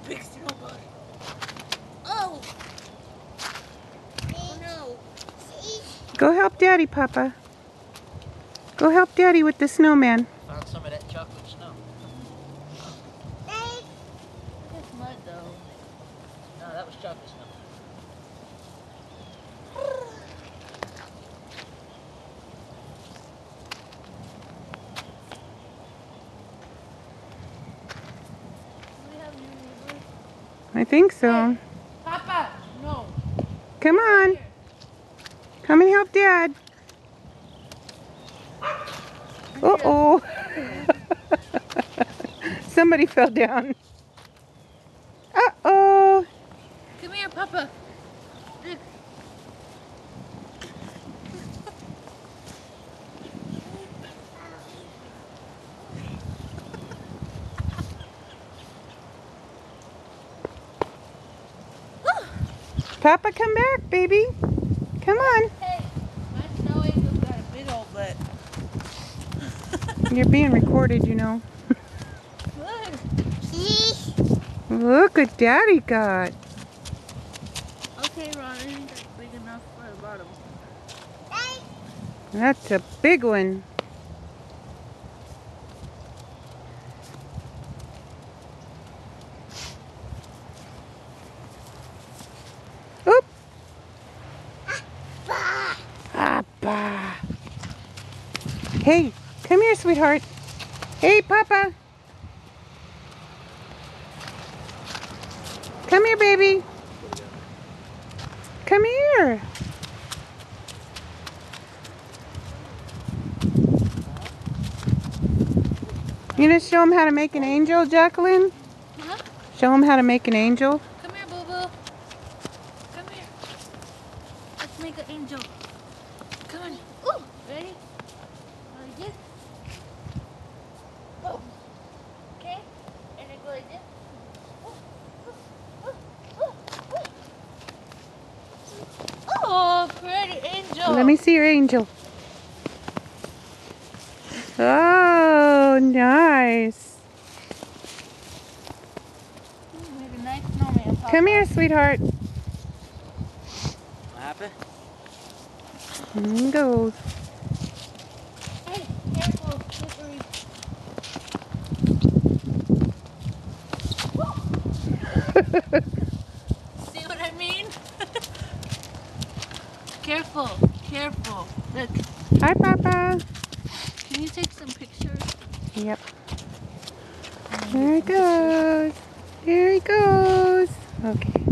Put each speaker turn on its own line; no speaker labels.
big snowball. Oh! Oh no.
Go help Daddy, Papa. Go help Daddy with the snowman.
Found some of that chocolate snow. It's mud though. No, that was chocolate snow.
I think so.
Hey, Papa, no.
Come on. Come and help Dad. Uh-oh. Somebody fell down. Uh-oh.
Come here, Papa. Look.
Papa, come back, baby. Come on.
Hey, my snow angel's got a big old butt.
You're being recorded, you know.
Look.
Look what Daddy got.
Okay, Ron, I think that's big enough for the bottom.
That's a big one. Oop. Appa. Hey, come here, sweetheart. Hey, Papa. Come here, baby. Come here. You gonna show him how to make an angel, Jacqueline?
Huh?
Show him how to make an angel.
Come here, boo-boo. Come here. Let's make an angel. Come on. Ooh, ready? Like this. Oh. Okay. And then go like this. Oh, pretty angel.
Let me see your angel. Oh, nice.
Make a nice snowman, Papa.
Come here, sweetheart.
Happy?
In he goes.
Hey, careful, slippery. See what I mean? Careful, careful. Look,
Hi, Papa.
can you take some pictures?
Yep. There he goes. There he goes. Okay.